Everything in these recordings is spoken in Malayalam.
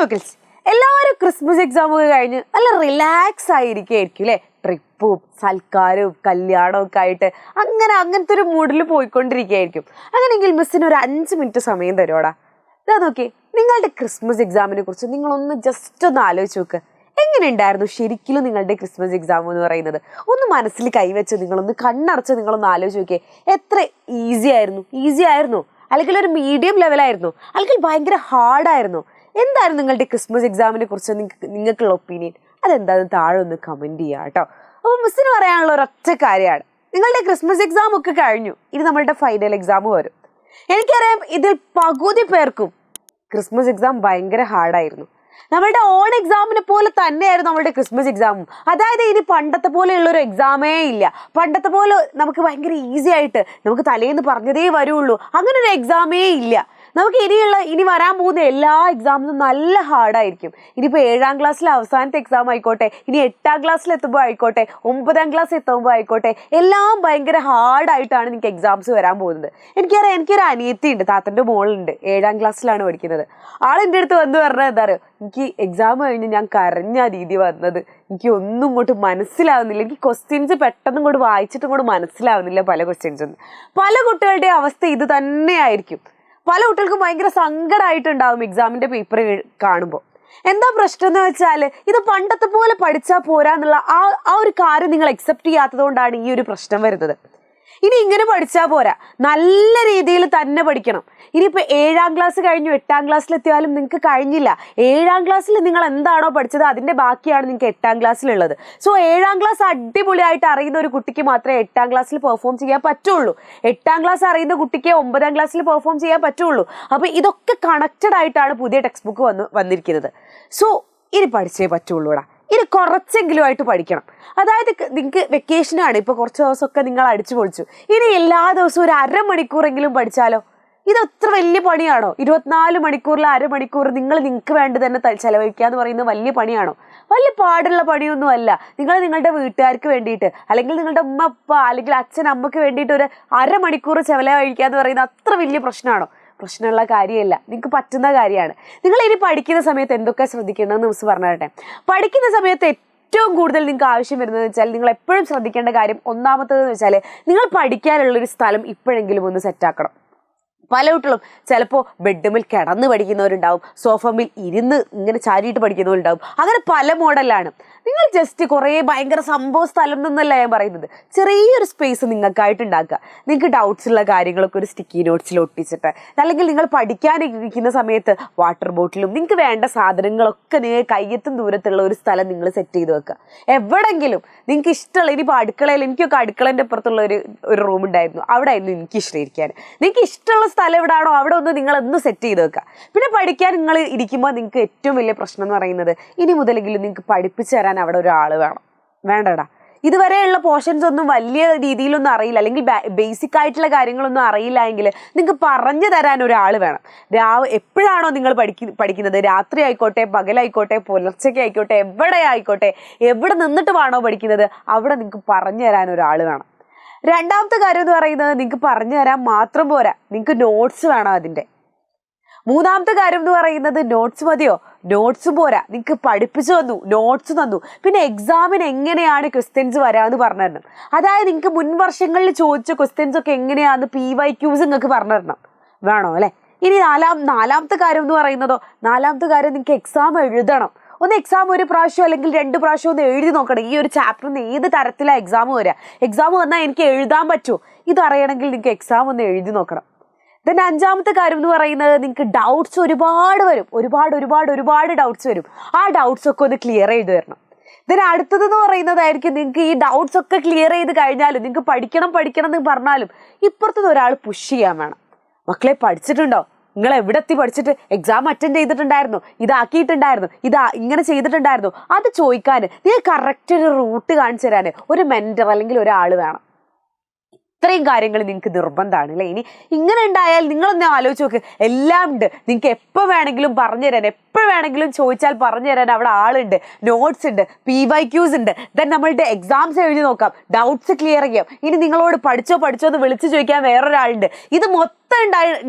മക്കൾസ് എല്ലാവരും ക്രിസ്മസ് എക്സാം ഒക്കെ കഴിഞ്ഞ് നല്ല റിലാക്സ് ആയിരിക്കും അല്ലേ? ട്രിപ്പും സൽക്കാരവും കല്യാണവും ഒക്കെ ആയിട്ട് അങ്ങനത്തെ ഒരു മൂഡിൽ പോയിക്കൊണ്ടിരിക്കുകയായിരിക്കും. അങ്ങനെയെങ്കിൽ മിസ്സിന് ഒരു 5 മിനിറ്റ് സമയം തരുമോടാ? ഇതാ നോക്കി, നിങ്ങളുടെ ക്രിസ്മസ് എക്സാമിനെ കുറിച്ച് നിങ്ങളൊന്ന് ജസ്റ്റ് ഒന്ന് ആലോചിച്ച് നോക്ക്. എങ്ങനെ ഉണ്ടായിരുന്നു ശരിക്കും നിങ്ങളുടെ ക്രിസ്മസ് എക്സാം എന്ന് പറയുന്നത്? ഒന്ന് മനസ്സിൽ കൈവച്ച് നിങ്ങളൊന്ന് കണ്ണടച്ച് നിങ്ങളൊന്ന് ആലോചിച്ച് നോക്കിയേ. എത്ര ഈസി ആയിരുന്നു? അല്ലെങ്കിൽ ഒരു മീഡിയം ലെവലായിരുന്നു? അല്ലെങ്കിൽ ഭയങ്കര ഹാർഡായിരുന്നു? എന്തായിരുന്നു നിങ്ങളുടെ ക്രിസ്മസ് എക്സാമിനെ കുറിച്ച് നിങ്ങൾക്കുള്ള ഒപ്പീനിയൻ? അതെന്താണെന്ന് താഴെ ഒന്ന് കമൻറ്റ് ചെയ്യുക കേട്ടോ. അപ്പോൾ മിസ്സിന് പറയാനുള്ള ഒരൊറ്റ കാര്യമാണ്, നിങ്ങളുടെ ക്രിസ്മസ് എക്സാം ഒക്കെ കഴിഞ്ഞു, ഇനി നമ്മളുടെ ഫൈനൽ എക്സാം വരും. എനിക്കറിയാം ഇതിൽ പകുതി പേർക്കും ക്രിസ്മസ് എക്സാം ഭയങ്കര ഹാർഡായിരുന്നു. നമ്മളുടെ ഓൺ എക്സാമിനെ പോലെ തന്നെയായിരുന്നു നമ്മളുടെ ക്രിസ്മസ് എക്സാമും. അതായത് ഇനി പണ്ടത്തെ പോലെയുള്ളൊരു എക്സാമേ ഇല്ല. പണ്ടത്തെ പോലെ നമുക്ക് ഭയങ്കര ഈസി ആയിട്ട് നമുക്ക് തലേന്ന് പറഞ്ഞതേ വരുള്ളൂ, അങ്ങനെ ഒരു എക്സാമേ ഇല്ല. നമുക്ക് ഇനി വരാൻ പോകുന്ന എല്ലാ എക്സാമിനും നല്ല ഹാർഡായിരിക്കും. ഇനിയിപ്പോൾ 7ാം ക്ലാസ്സിലെ അവസാനത്തെ എക്സാം ആയിക്കോട്ടെ, ഇനി 8ാം ക്ലാസ്സിൽ എത്തുമ്പോൾ ആയിക്കോട്ടെ, 9ാം ക്ലാസ് എത്തുമ്പോൾ ആയിക്കോട്ടെ, എല്ലാം ഭയങ്കര ഹാർഡായിട്ടാണ് നിങ്ങൾക്ക് എക്സാംസ് വരാൻ പോകുന്നത്. എനിക്കറിയാം, എനിക്കൊരു അനിയത്തി ഉണ്ട്, താത്തൻ്റെ മോളുണ്ട്, 7ാം ക്ലാസ്സിലാണ് പഠിക്കുന്നത്. ആളെൻ്റെ അടുത്ത് വന്ന് പറഞ്ഞാൽ എന്താ പറയുക, എനിക്ക് എക്സാം കഴിഞ്ഞ് ഞാൻ കരഞ്ഞ രീതി വന്നത്, എനിക്ക് ഒന്നും ഇങ്ങോട്ട് മനസ്സിലാവുന്നില്ല, എനിക്ക് ക്വസ്റ്റ്യൻസ് പെട്ടെന്ന് ഇങ്ങോട്ട് വായിച്ചിട്ടും കൂടെ മനസ്സിലാവുന്നില്ല പല ക്വസ്റ്റ്യൻസൊന്നും. പല കുട്ടികളുടെ അവസ്ഥ ഇത് തന്നെയായിരിക്കും. പല കുട്ടികൾക്കും ഭയങ്കര സങ്കടമായിട്ടുണ്ടാവും എക്സാമിൻ്റെ പേപ്പർ കാണുമ്പോൾ. എന്താ പ്രശ്നം എന്ന് വെച്ചാൽ, ഇത് പണ്ടത്തെ പോലെ പഠിച്ചാൽ പോരാന്നുള്ള ആ ഒരു കാര്യം നിങ്ങൾ അക്സെപ്റ്റ് ചെയ്യാത്തത് കൊണ്ടാണ് ഈ ഒരു പ്രശ്നം വരുന്നത്. ഇനി ഇങ്ങനെ പഠിച്ചാൽ പോരാ, നല്ല രീതിയിൽ തന്നെ പഠിക്കണം. ഇനിയിപ്പോൾ 7ാം ക്ലാസ് കഴിഞ്ഞു 8ാം ക്ലാസ്സിലെത്തിയാലും നിങ്ങൾക്ക് കഴിഞ്ഞില്ല. 7ാം ക്ലാസ്സിൽ നിങ്ങൾ എന്താണോ പഠിച്ചത് അതിൻ്റെ ബാക്കിയാണ് നിങ്ങൾക്ക് 8ാം ക്ലാസ്സിലുള്ളത്. സോ 7ാം ക്ലാസ് അടിപൊളിയായിട്ട് അറിയുന്ന ഒരു കുട്ടിക്ക് മാത്രമേ 8ാം ക്ലാസ്സിൽ പെർഫോം ചെയ്യാൻ പറ്റുള്ളൂ. 8ാം ക്ലാസ് അറിയുന്ന കുട്ടിക്ക് 9ാം ക്ലാസ്സിൽ പെർഫോം ചെയ്യാൻ പറ്റുള്ളൂ. അപ്പോൾ ഇതൊക്കെ കണക്റ്റഡ് ആയിട്ടാണ് പുതിയ ടെക്സ്റ്റ് ബുക്ക് വന്നിരിക്കുന്നത്. സോ ഇനി പഠിച്ചേ പറ്റുള്ളൂടാ. ഇനി കുറച്ചെങ്കിലും ആയിട്ട് പഠിക്കണം. അതായത് നിങ്ങൾക്ക് വെക്കേഷനാണ്, ഇപ്പോൾ കുറച്ച് ദിവസമൊക്കെ നിങ്ങൾ അടിച്ചു പൊളിച്ചു. ഇനി എല്ലാ ദിവസവും ഒരു അരമണിക്കൂറെങ്കിലും പഠിച്ചാലോ? ഇത് അത്ര വലിയ പണിയാണോ? 24 മണിക്കൂറിൽ അരമണിക്കൂർ നിങ്ങൾക്ക് വേണ്ടി തന്നെ ചെലവഴിക്കുക എന്ന് പറയുന്നത് വലിയ പണിയാണോ? വലിയ പാടുള്ള പണിയൊന്നും അല്ല. നിങ്ങളുടെ വീട്ടുകാർക്ക് വേണ്ടിയിട്ട്, അല്ലെങ്കിൽ നിങ്ങളുടെ ഉമ്മ അപ്പ അല്ലെങ്കിൽ അച്ഛൻ അമ്മയ്ക്ക് വേണ്ടിയിട്ട് ഒരു അരമണിക്കൂർ ചെലവഴിക്കുക എന്ന് പറയുന്നത് അത്ര വലിയ പ്രശ്നമാണോ? പ്രശ്നമുള്ള കാര്യമല്ല, നിങ്ങൾക്ക് പറ്റുന്ന കാര്യമാണ്. നിങ്ങൾ ഇനി പഠിക്കുന്ന സമയത്ത് എന്തൊക്കെ ശ്രദ്ധിക്കേണ്ടതെന്ന് മിസ് പറഞ്ഞു തരട്ടെ. പഠിക്കുന്ന സമയത്ത് ഏറ്റവും കൂടുതൽ നിങ്ങൾക്ക് ആവശ്യം വരുന്നതെന്ന് വെച്ചാൽ, നിങ്ങൾ എപ്പോഴും ശ്രദ്ധിക്കേണ്ട കാര്യം ഒന്നാമത്തേതെന്ന് വെച്ചാൽ, നിങ്ങൾ പഠിക്കാനുള്ളൊരു സ്ഥലം ഇപ്പോഴെങ്കിലും ഒന്ന് സെറ്റാക്കണം. പല കുട്ടികളും ചിലപ്പോൾ ബെഡ്മിൽ കിടന്ന് പഠിക്കുന്നവരുണ്ടാവും, സോഫമിൽ ഇരുന്ന് ഇങ്ങനെ ചാരിയിട്ട് പഠിക്കുന്നവരുണ്ടാവും. അങ്ങനെ പല മോഡലാണ്. നിങ്ങൾ ജസ്റ്റ് കുറേ ഭയങ്കര സംഭവ സ്ഥലം എന്നല്ല ഞാൻ പറയുന്നത്, ചെറിയൊരു സ്പേസ് നിങ്ങൾക്കായിട്ട് ഉണ്ടാക്കുക. നിങ്ങൾക്ക് ഡൗട്ട്സ് ഉള്ള കാര്യങ്ങളൊക്കെ ഒരു സ്റ്റിക്കി നോട്ട്സിൽ ഒട്ടിച്ചിട്ട്, അല്ലെങ്കിൽ നിങ്ങൾ പഠിക്കാനിരിക്കുന്ന സമയത്ത് വാട്ടർ ബോട്ടിലും നിങ്ങൾക്ക് വേണ്ട സാധനങ്ങളൊക്കെ നിങ്ങൾ കയ്യെത്തും ദൂരത്തുള്ള ഒരു സ്ഥലം നിങ്ങൾ സെറ്റ് ചെയ്ത് വെക്കുക. എവിടെയെങ്കിലും നിങ്ങൾക്ക് ഇഷ്ടമുള്ള, ഇനിയിപ്പോൾ അടുക്കളയിൽ, എനിക്കൊക്കെ അടുക്കളേൻ്റെ അപ്പുറത്തുള്ള ഒരു റൂം ഉണ്ടായിരുന്നു, അവിടെ ആയിരുന്നു എനിക്ക് ഇഷ്ടമിരിക്കാൻ. നിങ്ങൾക്ക് ഇഷ്ടമുള്ള സ്ഥലം എവിടെയാണോ അവിടെ ഒന്ന് നിങ്ങളൊന്ന് സെറ്റ് ചെയ്ത് വെക്കുക. പിന്നെ പഠിക്കാൻ നിങ്ങൾ ഇരിക്കുമ്പോൾ നിങ്ങൾക്ക് ഏറ്റവും വലിയ പ്രശ്നം എന്ന് പറയുന്നത്, ഇനി മുതലെങ്കിലും നിങ്ങൾക്ക് പഠിപ്പിച്ചു തരാൻ അവിടെ ഒരാൾ വേണ്ടടാ. ഇതുവരെയുള്ള പോർഷൻസ് ഒന്നും വലിയ രീതിയിലൊന്നും അറിയില്ല, അല്ലെങ്കിൽ ബേസിക് ആയിട്ടുള്ള കാര്യങ്ങളൊന്നും അറിയില്ല എങ്കിൽ നിങ്ങൾക്ക് പറഞ്ഞു തരാൻ ഒരാൾ വേണം. എപ്പോഴാണോ നിങ്ങൾ പഠിക്കുന്നത്, രാത്രി ആയിക്കോട്ടെ, പകലായിക്കോട്ടെ, പുലർച്ചയ്ക്ക് ആയിക്കോട്ടെ, എവിടെ ആയിക്കോട്ടെ, എവിടെ നിന്നിട്ട് വേണോ പഠിക്കുന്നത്, അവിടെ നിങ്ങൾക്ക് പറഞ്ഞു തരാൻ ഒരാൾ വേണം. രണ്ടാമത്തെ കാര്യം എന്ന് പറയുന്നത്, നിങ്ങൾക്ക് പറഞ്ഞു തരാൻ മാത്രം പോരാ, നിങ്ങൾക്ക് നോട്ട്സ് വേണം അതിൻ്റെ. മൂന്നാമത്തെ കാര്യം എന്ന് പറയുന്നത്, നോട്ട്സ് മതിയോ? നോട്ട്സ് പോരാ, നിങ്ങൾക്ക് പഠിപ്പിച്ചു തന്നു, നോട്ട്സ് തന്നു, പിന്നെ എക്സാമിന് എങ്ങനെയാണ് ക്വസ്റ്റ്യൻസ് വരാമെന്ന് പറഞ്ഞു തരണം. അതായത് നിങ്ങൾക്ക് മുൻ വർഷങ്ങളിൽ ചോദിച്ച ക്വസ്റ്റ്യൻസ് ഒക്കെ എങ്ങനെയാണെന്ന് PYQs നിങ്ങൾക്ക് പറഞ്ഞു തരണം. വേണോ അല്ലേ? ഇനി നാലാമത്തെ കാര്യം എന്ന് പറയുന്നതോ, നാലാമത്തെ കാര്യം നിങ്ങൾക്ക് എക്സാം എഴുതണം. എക്സാം ഒരു പ്രാവശ്യം അല്ലെങ്കിൽ 2 പ്രാവശ്യം ഒന്ന് എഴുതി നോക്കണം. ഈ ഒരു ചാപ്റ്ററിൽ നിന്ന് ഏത് തരത്തിലാണ് എക്സാം വരിക, എക്സാം വന്നാൽ എനിക്ക് എഴുതാൻ പറ്റുമോ, ഇതറിയണമെങ്കിൽ നിങ്ങൾക്ക് എക്സാം ഒന്ന് എഴുതി നോക്കണം. ദെൻ 5ാമത്തെ കാര്യം എന്ന് പറയുന്നത്, നിങ്ങൾക്ക് ഡൗട്ട്സ് ഒരുപാട് വരും, ഒരുപാട് ഡൗട്ട്സ് വരും. ആ ഡൗട്ട്സ് ഒക്കെ ഒന്ന് ക്ലിയർ ചെയ്ത് തരണം. ദെൻ അടുത്തതെന്ന് പറയുന്നതായിരിക്കും, നിങ്ങൾക്ക് ഈ ഡൗട്ട്സ് ഒക്കെ ക്ലിയർ ചെയ്ത് കഴിഞ്ഞാലും നിങ്ങൾക്ക് പഠിക്കണം എന്ന് പറഞ്ഞാലും ഇപ്പുറത്തുനിന്ന് ഒരാൾ പുഷ് ചെയ്യാൻ വേണം. മക്കളെ പഠിച്ചിട്ടുണ്ടോ? നിങ്ങൾ എവിടെ എത്തി പഠിച്ചിട്ട്? എക്സാം അറ്റൻഡ് ചെയ്തിട്ടുണ്ടായിരുന്നു, ഇതാക്കിയിട്ടുണ്ടായിരുന്നു, ഇങ്ങനെ ചെയ്തിട്ടുണ്ടായിരുന്നു, അത് ചോദിക്കാൻ, നിങ്ങൾ കറക്റ്റ് ഒരു റൂട്ട് കാണിച്ചു തരാൻ ഒരു മെൻറ്റർ അല്ലെങ്കിൽ ഒരാൾ വേണം. ഇത്രയും കാര്യങ്ങൾ നിങ്ങൾക്ക് നിർബന്ധമാണ് അല്ലേ? ഇനി ഇങ്ങനെ ഉണ്ടായാൽ നിങ്ങളൊന്ന് ആലോചിച്ച് നോക്ക്, എല്ലാം ഉണ്ട്. നിങ്ങൾക്ക് എപ്പോൾ വേണമെങ്കിലും പറഞ്ഞു തരാൻ, എപ്പോൾ വേണമെങ്കിലും ചോദിച്ചാൽ പറഞ്ഞു തരാൻ അവിടെ ആളുണ്ട്, നോട്ട്സ് ഉണ്ട്, PYQs ഉണ്ട്. ദെൻ നമ്മളുടെ എക്സാംസ് എഴുതി നോക്കാം, ഡൗട്ട്സ് ക്ലിയർ ചെയ്യാം. ഇനി നിങ്ങളോട് പഠിച്ചോ എന്ന് വിളിച്ച് ചോദിക്കാൻ വേറൊരാളുണ്ട്. ഇത് മൊത്തം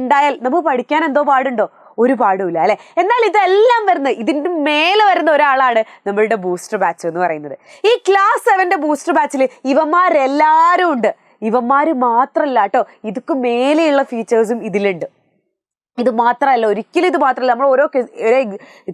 ഉണ്ടായാൽ നമുക്ക് പഠിക്കാൻ എന്തോ പാടുണ്ടോ? ഒരു പാടുമില്ല അല്ലെ. എന്നാൽ ഇതെല്ലാം വരുന്നത് ഇതിന്റെ മേലെ വരുന്ന ഒരാളാണ് നമ്മളുടെ ബൂസ്റ്റർ ബാച്ച് എന്ന് പറയുന്നത്. ഈ ക്ലാസ് 7 ബൂസ്റ്റർ ബാച്ചിൽ ഇവന്മാരെല്ലാരും ഉണ്ട്. ഇവന്മാര് മാത്രല്ല കേട്ടോ, ഇതൊക്കെ മേലെയുള്ള ഫീച്ചേഴ്സും ഇതിലുണ്ട്. ഇത് മാത്രമല്ല, ഒരിക്കലും ഇത് മാത്രമല്ല, നമ്മൾ ഓരോ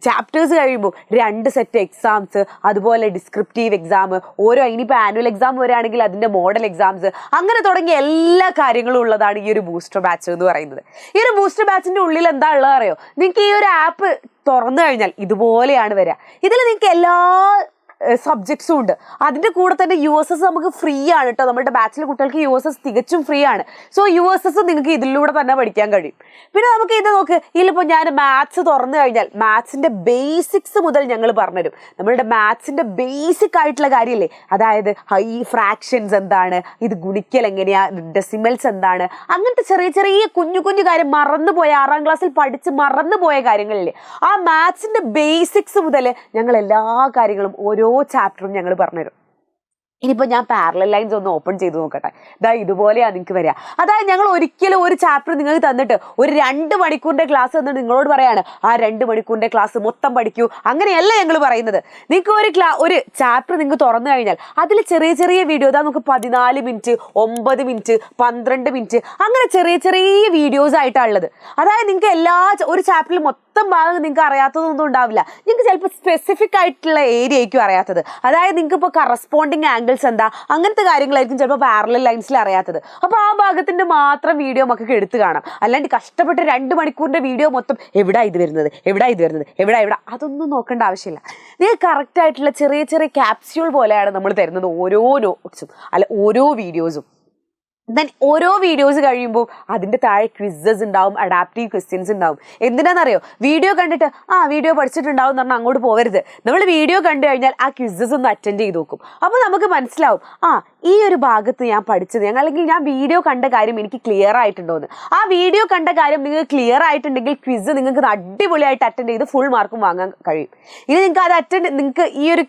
ചാപ്റ്റേഴ്സ് കഴിയുമ്പോൾ 2 സെറ്റ് എക്സാംസ്, അതുപോലെ ഡിസ്ക്രിപ്റ്റീവ് എക്സാം, ഓരോ ഇനിയിപ്പോൾ ആനുവൽ എക്സാം വരികയാണെങ്കിൽ അതിൻ്റെ മോഡൽ എക്സാംസ്, അങ്ങനെ തുടങ്ങിയ എല്ലാ കാര്യങ്ങളും ഉള്ളതാണ് ഈ ഒരു ബൂസ്റ്റർ ബാച്ച് എന്ന് പറയുന്നത്. ഈ ഒരു ബൂസ്റ്റർ ബാച്ചിൻ്റെ ഉള്ളിൽ എന്താ ഉള്ളത് അറിയോ? നിങ്ങൾക്ക് ഈ ഒരു ആപ്പ് തുറന്നു കഴിഞ്ഞാൽ ഇതുപോലെയാണ് വരിക. ഇതിൽ നിങ്ങൾക്ക് എല്ലാ സബ്ജക്ട്സും ഉണ്ട്. അതിൻ്റെ കൂടെ തന്നെ USS നമുക്ക് ഫ്രീ ആണ് കേട്ടോ. നമ്മുടെ ബാച്ചിലെ കുട്ടികൾക്ക് USS തികച്ചും ഫ്രീ ആണ്. സോ USS നിങ്ങൾക്ക് ഇതിലൂടെ തന്നെ പഠിക്കാൻ കഴിയും. പിന്നെ നമുക്ക് ഇത് നോക്ക്, ഇതിലിപ്പോൾ ഞാൻ മാത്സ് തുറന്നു കഴിഞ്ഞാൽ മാത്സിൻ്റെ ബേസിക്സ് മുതൽ ഞങ്ങൾ പറഞ്ഞുതരും. നമ്മളുടെ മാത്സിൻ്റെ ബേസിക് ആയിട്ടുള്ള കാര്യമില്ലേ, അതായത് ഹൈ ഫ്രാക്ഷൻസ് എന്താണ്, ഇത് ഗുണിക്കൽ എങ്ങനെയാ, ഡെസിമൽസ് എന്താണ്, അങ്ങനത്തെ ചെറിയ ചെറിയ കുഞ്ഞു കുഞ്ഞു കാര്യം മറന്നുപോയ 6ാം ക്ലാസ്സിൽ പഠിച്ച് മറന്നുപോയ കാര്യങ്ങളില്ലേ, ആ മാത്സിൻ്റെ ബേസിക്സ് മുതൽ ഞങ്ങൾ എല്ലാ കാര്യങ്ങളും ഓരോ ചാപ്റ്ററും ഞങ്ങൾ പറഞ്ഞുതരും. ഇനിയിപ്പോൾ ഞാൻ പാരലൽ ലൈൻസ് ഒന്ന് ഓപ്പൺ ചെയ്ത് നോക്കട്ടെ. ഇതുപോലെയാണ് നിങ്ങൾക്ക് വരിക. അതായത് ഞങ്ങൾ ഒരിക്കലും ഒരു ചാപ്റ്റർ നിങ്ങൾക്ക് തന്നിട്ട് ഒരു 2 മണിക്കൂറിൻ്റെ ക്ലാസ് തന്നിട്ട് നിങ്ങളോട് പറയാണ് ആ 2 മണിക്കൂറിൻ്റെ ക്ലാസ് മൊത്തം പഠിക്കൂ, അങ്ങനെയല്ല ഞങ്ങൾ പറയുന്നത്. നിങ്ങൾക്ക് ഒരു ചാപ്റ്റർ നിങ്ങൾക്ക് തുറന്നു കഴിഞ്ഞാൽ അതിൽ ചെറിയ ചെറിയ വീഡിയോ, നമുക്ക് 14 മിനിറ്റ്, 9 മിനിറ്റ്, 12 മിനിറ്റ്, അങ്ങനെ ചെറിയ ചെറിയ വീഡിയോസ് ആയിട്ടാണ് ഉള്ളത്. അതായത് നിങ്ങൾക്ക് ഒരു ചാപ്റ്ററിൽ മൊത്തം ഭാഗം നിങ്ങൾക്ക് അറിയാത്തതൊന്നും ഉണ്ടാവില്ല. നിങ്ങൾക്ക് ചിലപ്പോൾ സ്പെസിഫിക് ആയിട്ടുള്ള ഏരിയ ആയിരിക്കും അറിയാത്തത്. അതായത് നിങ്ങൾക്ക് ഇപ്പോൾ കറസ്പോണ്ടിങ് ആംഗിൾസ് എന്താ, അങ്ങനത്തെ കാര്യങ്ങളായിരിക്കും ചിലപ്പോൾ പാരലൽ ലൈൻസിൽ അറിയാത്തത്. അപ്പോൾ ആ ഭാഗത്തിന്റെ മാത്രം വീഡിയോ നമുക്ക് എടുത്ത് കാണാം. അല്ലാണ്ട് കഷ്ടപ്പെട്ട് 2 മണിക്കൂറിന്റെ വീഡിയോ മൊത്തം എവിടാ ഇത് വരുന്നത്, എവിടെ അതൊന്നും നോക്കേണ്ട ആവശ്യമില്ല. നിങ്ങൾക്ക് കറക്റ്റ് ആയിട്ടുള്ള ചെറിയ ചെറിയ ക്യാപ്സ്യൂൾ പോലെയാണ് നമ്മൾ തരുന്നത് ഓരോ നോട്ട്സും, അല്ല ഓരോ വീഡിയോസും. ദെൻ ഓരോ വീഡിയോസ് കഴിയുമ്പോൾ അതിൻ്റെ താഴെ ക്വിസസ് ഉണ്ടാവും, അഡാപ്റ്റീവ് ക്വസ്റ്റ്യൻസ് ഉണ്ടാവും. എന്തിനാണെന്നറിയോ? വീഡിയോ കണ്ടിട്ട് വീഡിയോ പഠിച്ചിട്ടുണ്ടാവും എന്ന് പറഞ്ഞാൽ അങ്ങോട്ട് പോകരുത്. നമ്മൾ വീഡിയോ കണ്ടു കഴിഞ്ഞാൽ ആ ക്വിസസ് ഒന്ന് അറ്റൻഡ് ചെയ്ത് നോക്കും. അപ്പോൾ നമുക്ക് മനസ്സിലാവും ഈ ഒരു ഭാഗത്ത് ഞാൻ പഠിച്ചത്, അല്ലെങ്കിൽ ഞാൻ വീഡിയോ കണ്ട കാര്യം എനിക്ക് ക്ലിയർ ആയിട്ടുണ്ടോയെന്ന്. ആ വീഡിയോ കണ്ട കാര്യം നിങ്ങൾക്ക് ക്ലിയർ ആയിട്ടുണ്ടെങ്കിൽ ക്വിസ് നിങ്ങൾക്ക് അടിപൊളിയായിട്ട് അറ്റൻഡ് ചെയ്ത് ഫുൾ മാർക്കും വാങ്ങാൻ കഴിയും. ഇനി നിങ്ങൾക്ക് ഈ ഒരു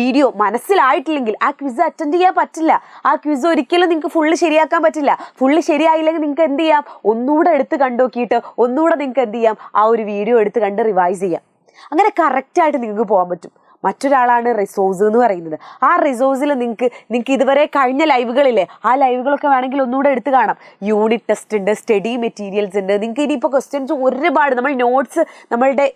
വീഡിയോ മനസ്സിലായിട്ടില്ലെങ്കിൽ ആ ക്വിസ് അറ്റൻഡ് ചെയ്യാൻ പറ്റില്ല. ആ ക്വിസ് ഒരിക്കലും നിങ്ങൾക്ക് ഫുള്ള് ശരിയാക്കാൻ പറ്റില്ല. ഫുള്ള് ശരിയായില്ലെങ്കിൽ നിങ്ങൾക്ക് എന്ത് ചെയ്യാം, ഒന്നുകൂടെ എടുത്ത് കണ്ടു നോക്കിയിട്ട് ഒന്നുകൂടെ നിങ്ങൾക്ക് എന്ത് ചെയ്യാം, ആ ഒരു വീഡിയോ എടുത്ത് കണ്ട് റിവൈസ് ചെയ്യാം. അങ്ങനെ കറക്റ്റായിട്ട് നിങ്ങൾക്ക് പോകാൻ പറ്റും. മറ്റൊരാളാണ് റിസോഴ്സ് എന്ന് പറയുന്നത്. ആ റിസോഴ്സിൽ നിങ്ങൾക്ക് ഇതുവരെ കഴിഞ്ഞ ലൈവുകളില്ലേ, ആ ലൈവുകളൊക്കെ വേണമെങ്കിൽ ഒന്നുകൂടെ എടുത്ത് കാണാം. യൂണിറ്റ് ടെസ്റ്റ് ഉണ്ട്, സ്റ്റഡി മെറ്റീരിയൽസ് ഉണ്ട്. നിങ്ങൾക്ക് ഇനിയിപ്പോൾ ക്വസ്റ്റ്യൻസ് ഒരുപാട്, നമ്മൾ നോട്ട്സ്, നമ്മളുടെ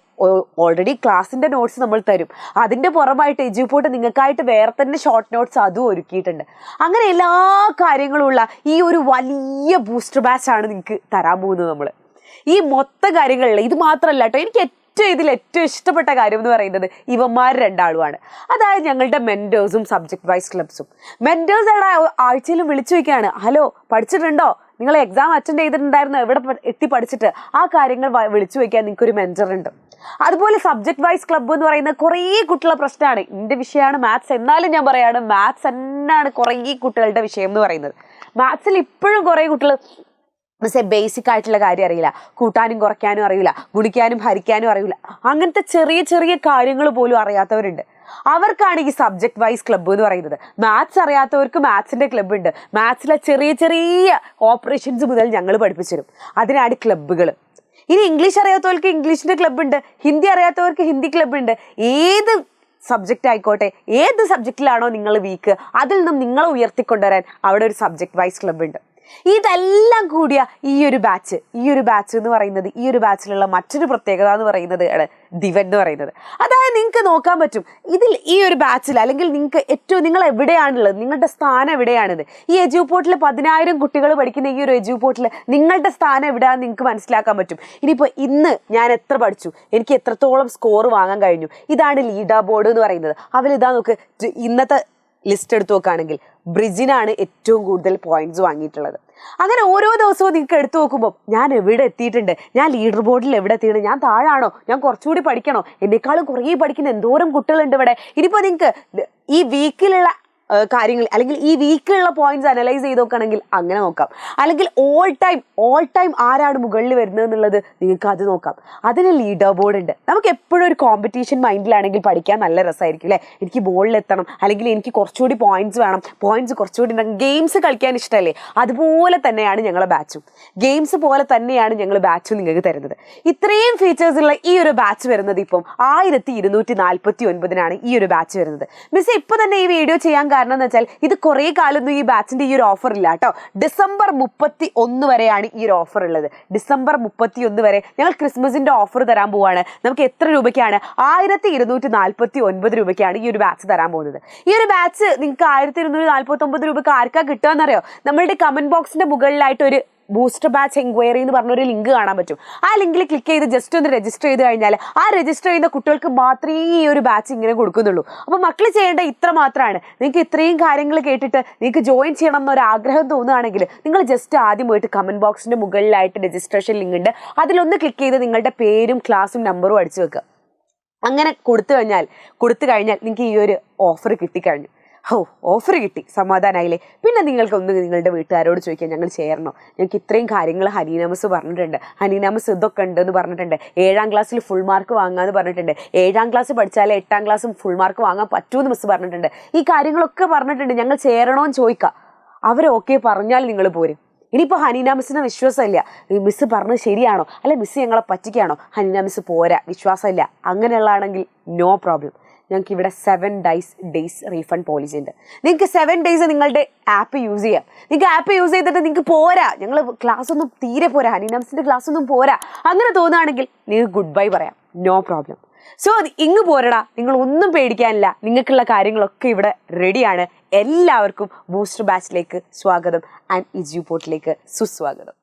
ഓൾറെഡി ക്ലാസ്സിൻ്റെ നോട്ട്സ് നമ്മൾ തരും. അതിൻ്റെ പുറമായിട്ട് എജ്യൂപോർട്ട് നിങ്ങൾക്കായിട്ട് വേറെ തന്നെ ഷോർട്ട് നോട്ട്സ് അതും ഒരുക്കിയിട്ടുണ്ട്. അങ്ങനെ എല്ലാ കാര്യങ്ങളുമുള്ള ഈ ഒരു വലിയ ബൂസ്റ്റർ ബാച്ചാണ് നിങ്ങൾക്ക് തരാൻ പോകുന്നത് നമ്മൾ. ഈ മൊത്തം കാര്യങ്ങളിൽ ഇത് മാത്രമല്ല കേട്ടോ, എനിക്ക് ഇതിൽ ഏറ്റവും ഇഷ്ടപ്പെട്ട കാര്യം എന്ന് പറയുന്നത് ഇവന്മാർ 2 ആളുമാണ്. അതായത് ഞങ്ങളുടെ മെൻറ്റേഴ്സും സബ്ജക്ട് വൈസ് ക്ലബ്സും. മെൻറ്റേഴ്സ് ആഴ്ചയിലും വിളിച്ചു വയ്ക്കുകയാണ്, ഹലോ പഠിച്ചിട്ടുണ്ടോ, നിങ്ങൾ എക്സാം അറ്റൻഡ് ചെയ്തിട്ടുണ്ടായിരുന്നു, എവിടെ എത്തി പഠിച്ചിട്ട്, ആ കാര്യങ്ങൾ വിളിച്ചു വയ്ക്കാൻ നിങ്ങൾക്കൊരു മെൻറ്റർ ഉണ്ട്. അതുപോലെ സബ്ജക്ട് വൈസ് ക്ലബ്ബ് എന്ന് പറയുന്നത് കുറേ കുട്ടികളുടെ പ്രശ്നമാണ്. എൻ്റെ വിഷയമാണ് മാത്സ്, എന്നാലും ഞാൻ പറയാണ് മാത്സ് തന്നെയാണ് കുറേ കുട്ടികളുടെ വിഷയം എന്ന് പറയുന്നത്. മാത്സിൽ ഇപ്പോഴും കുറേ കുട്ടികൾ ബേസിക് ആയിട്ടുള്ള കാര്യം അറിയില്ല, കൂട്ടാനും കുറയ്ക്കാനും അറിയില്ല, ഗുണിക്കാനും ഹരിക്കാനും അറിയില്ല, അങ്ങനത്തെ ചെറിയ ചെറിയ കാര്യങ്ങൾ പോലും അറിയാത്തവരുണ്ട്. അവർക്കാണ് ഈ സബ്ജക്ട് വൈസ് ക്ലബ്ബ് എന്ന് പറയുന്നത്. മാത്സ് അറിയാത്തവർക്ക് മാത്സിൻ്റെ ക്ലബ്ബ് ഉണ്ട്. മാത്സിലെ ചെറിയ ചെറിയ ഓപ്പറേഷൻസ് മുതൽ ഞങ്ങൾ പഠിപ്പിച്ചു തരും. അതിനാണ് ക്ലബ്ബുകൾ. ഇനി ഇംഗ്ലീഷ് അറിയാത്തവർക്ക് ഇംഗ്ലീഷിൻ്റെ ക്ലബ്ബ് ഉണ്ട്, ഹിന്ദി അറിയാത്തവർക്ക് ഹിന്ദി ക്ലബ്ബ് ഉണ്ട്. ഏത് സബ്ജക്റ്റ് ആയിക്കോട്ടെ, ഏത് സബ്ജക്റ്റിലാണോ നിങ്ങൾ വീക്ക്, അതിൽ നിന്നും നിങ്ങളെ ഉയർത്തിക്കൊണ്ടുവരാൻ അവിടെ ഒരു സബ്ജക്ട് വൈസ് ക്ലബ്ബ് ഉണ്ട്. ഇതെല്ലാം കൂടിയ ഈ ഒരു ബാച്ച് എന്ന് പറയുന്നത്, ഈ ഒരു ബാച്ചിലുള്ള മറ്റൊരു പ്രത്യേകത എന്ന് പറയുന്നത് ദിവൻ എന്ന് പറയുന്നത്. അതായത് നിങ്ങൾക്ക് നോക്കാൻ പറ്റും ഇതിൽ ഈ ഒരു ബാച്ചിൽ, അല്ലെങ്കിൽ നിങ്ങൾ എവിടെയാണുള്ളത്, നിങ്ങളുടെ സ്ഥാനം എവിടെയാണിത്. ഈ എജ്യൂപോർട്ടിൽ 10,000 കുട്ടികൾ പഠിക്കുന്ന ഈ ഒരു എജ്യൂപോർട്ടിൽ നിങ്ങളുടെ സ്ഥാനം എവിടെയാണെന്ന് നിങ്ങൾക്ക് മനസ്സിലാക്കാൻ പറ്റും. ഇനിയിപ്പോൾ ഇന്ന് ഞാൻ എത്ര പഠിച്ചു, എനിക്ക് എത്രത്തോളം സ്കോർ വാങ്ങാൻ കഴിഞ്ഞു, ഇതാണ് ലീഡർ ബോർഡ് എന്ന് പറയുന്നത്. അവരിതാ നോക്ക്, ഇന്നത്തെ ലിസ്റ്റ് എടുത്ത് നോക്കുകയാണെങ്കിൽ ബ്രിജിനാണ് ഏറ്റവും കൂടുതൽ പോയിന്റ്സ് വാങ്ങിയിട്ടുള്ളത്. അങ്ങനെ ഓരോ ദിവസവും നിങ്ങൾക്ക് എടുത്തു നോക്കുമ്പോൾ ഞാൻ എവിടെ എത്തിയിട്ടുണ്ട്, ഞാൻ ലീഡർ ബോർഡിൽ എവിടെ എത്തിയിട്ടുണ്ട്, ഞാൻ താഴാണോ, ഞാൻ കുറച്ചുകൂടി പഠിക്കണോ, എന്നെക്കാളും കുറേ പഠിക്കുന്ന എന്തോരം കുട്ടികളുണ്ട് ഇവിടെ. ഇനിയിപ്പോൾ നിങ്ങൾക്ക് ഈ വീക്കിലുള്ള കാര്യങ്ങൾ അല്ലെങ്കിൽ ഈ വീക്കിലുള്ള പോയിന്റ്സ് അനലൈസ് ചെയ്ത് നോക്കുകയാണെങ്കിൽ അങ്ങനെ നോക്കാം. അല്ലെങ്കിൽ ഓൾ ടൈം ആരാണ് മുകളിൽ വരുന്നത് എന്നുള്ളത് നിങ്ങൾക്ക് അത് നോക്കാം. അതിന് ലീഡർ ബോർഡ് ഉണ്ട്. നമുക്ക് എപ്പോഴും ഒരു കോമ്പറ്റീഷൻ മൈൻഡിലാണെങ്കിൽ പഠിക്കാൻ നല്ല രസമായിരിക്കും അല്ലേ. എനിക്ക് ബോളിലെത്തണം, അല്ലെങ്കിൽ എനിക്ക് കുറച്ചുകൂടി പോയിന്റ്സ് വേണം, പോയിന്റ്സ് കുറച്ചുകൂടി ഉണ്ടെങ്കിൽ ഗെയിംസ് കളിക്കാൻ ഇഷ്ടമല്ലേ, അതുപോലെ തന്നെയാണ് ഞങ്ങളെ ബാച്ചും. ഗെയിംസ് പോലെ തന്നെയാണ് ഞങ്ങൾ ബാച്ചും നിങ്ങൾക്ക് തരുന്നത്. ഇത്രയും ഫീച്ചേഴ്സ് ഉള്ള ഈ ഒരു ബാച്ച് വരുന്നത് ഇപ്പം 1249 ഈ ഒരു ബാച്ച് വരുന്നത്. മിസ് ഇപ്പൊ തന്നെ ഈ വീഡിയോ ചെയ്യാൻ കാരണം എന്ന് വെച്ചാൽ ഇത് കുറേ കാലമൊന്നും ഈ ബാച്ചിന്റെ ഈ ഒരു ഓഫർ ഇല്ല കേട്ടോ. ഡിസംബർ 31 വരെയാണ് ഈ ഒരു ഓഫർ ഉള്ളത്. ഡിസംബർ 31 വരെ ഞങ്ങൾ ക്രിസ്മസിന്റെ ഓഫർ തരാൻ പോവാണ്. നമുക്ക് എത്ര രൂപയ്ക്കാണ്? 1249 രൂപയ്ക്കാണ് ഈ ഒരു ബാച്ച് തരാൻ പോകുന്നത്. ഈ ഒരു ബാച്ച് നിങ്ങൾക്ക് 1249 രൂപയ്ക്ക് ആർക്കാ കിട്ടുകയെന്നറിയോ? നമ്മളുടെ കമന്റ് ബോക്സിന്റെ മുകളിലായിട്ട് ഒരു ബൂസ്റ്റർ ബാച്ച് എൻക്വയറി എന്ന് പറഞ്ഞൊരു ലിങ്ക് കാണാൻ പറ്റും. ആ ലിങ്കിൽ ക്ലിക്ക് ചെയ്ത് ജസ്റ്റ് ഒന്ന് രജിസ്റ്റർ ചെയ്ത് കഴിഞ്ഞാൽ ആ രജിസ്റ്റർ ചെയ്യുന്ന കുട്ടികൾക്ക് മാത്രമേ ഈ ഒരു ബാച്ച് ഇങ്ങനെ കൊടുക്കുന്നുള്ളൂ. അപ്പോൾ മക്കൾ ചെയ്യേണ്ട ഇത്ര മാത്രമാണ്. നിങ്ങൾക്ക് ഇത്രയും കാര്യങ്ങൾ കേട്ടിട്ട് നിങ്ങൾക്ക് ജോയിൻ ചെയ്യണം എന്നൊരു ആഗ്രഹം തോന്നുകയാണെങ്കിൽ നിങ്ങൾ ജസ്റ്റ് ആദ്യം പോയിട്ട് കമന്റ് ബോക്സിന്റെ മുകളിലായിട്ട് രജിസ്ട്രേഷൻ ലിങ്ക് ഉണ്ട്, അതിലൊന്ന് ക്ലിക്ക് ചെയ്ത് നിങ്ങളുടെ പേരും ക്ലാസ്സും നമ്പറും അടിച്ചു വെക്കുക. അങ്ങനെ കൊടുത്തു കഴിഞ്ഞാൽ നിങ്ങൾക്ക് ഈ ഒരു ഓഫർ കിട്ടിക്കഴിഞ്ഞു. ഓഫർ കിട്ടി, സമാധാനമായില്ലേ? പിന്നെ നിങ്ങൾക്കൊന്ന് നിങ്ങളുടെ വീട്ടുകാരോട് ചോദിക്കാം, ഞങ്ങൾ ചേരണോ? ഞങ്ങൾക്ക് ഇത്രയും കാര്യങ്ങൾ ഹനീന മിസ് പറഞ്ഞിട്ടുണ്ട്, ഹനീന മിസ് ഇതൊക്കെ ഉണ്ടെന്ന് പറഞ്ഞിട്ടുണ്ട്, 7ാം ക്ലാസ്സിൽ ഫുൾ മാർക്ക് വാങ്ങാമെന്ന് പറഞ്ഞിട്ടുണ്ട്, 7ാം ക്ലാസ് പഠിച്ചാലേ 8ാം ക്ലാസ്സും ഫുൾ മാർക്ക് വാങ്ങാൻ പറ്റുമെന്ന് മിസ് പറഞ്ഞിട്ടുണ്ട്, ഈ കാര്യങ്ങളൊക്കെ പറഞ്ഞിട്ടുണ്ട്, ഞങ്ങൾ ചേരണോ എന്ന് ചോദിക്കാം. അവർ ഓക്കെ പറഞ്ഞാൽ നിങ്ങൾ പോരും. ഇനിയിപ്പോൾ ഹനീന മിസ്സിന് വിശ്വാസമില്ല, മിസ് പറഞ്ഞത് ശരിയാണോ, അല്ലെ മിസ് ഞങ്ങളെ പറ്റിക്കുകയാണോ, ഹനീന മിസ് പോരാ, വിശ്വാസമില്ല, അങ്ങനെയുള്ളതാണെങ്കിൽ നോ പ്രോബ്ലം. ഞങ്ങൾക്ക് ഇവിടെ 7 ഡേയ്സ് റീഫണ്ട് പോളിസി ഉണ്ട്. നിങ്ങൾക്ക് 7 ഡേയ്സ് നിങ്ങളുടെ ആപ്പ് യൂസ് ചെയ്യാം. നിങ്ങൾക്ക് ആപ്പ് യൂസ് ചെയ്തിട്ട് നിങ്ങൾക്ക് പോരാ, ഞങ്ങൾ ക്ലാസ് ഒന്നും തീരെ പോരാ, ഹനീന മിസ്സിൻ്റെ ക്ലാസ് ഒന്നും പോരാ, അങ്ങനെ തോന്നുകയാണെങ്കിൽ നിങ്ങൾക്ക് ഗുഡ് ബൈ പറയാം, നോ പ്രോബ്ലം. സോ ഇങ്ങ് പോരടാ, നിങ്ങൾ ഒന്നും പേടിക്കാനില്ല, നിങ്ങൾക്കുള്ള കാര്യങ്ങളൊക്കെ ഇവിടെ റെഡിയാണ്. എല്ലാവർക്കും ബൂസ്റ്റർ ബാച്ചിലേക്ക് സ്വാഗതം ആൻഡ് എജ്യൂപോർട്ടിലേക്ക് സുസ്വാഗതം.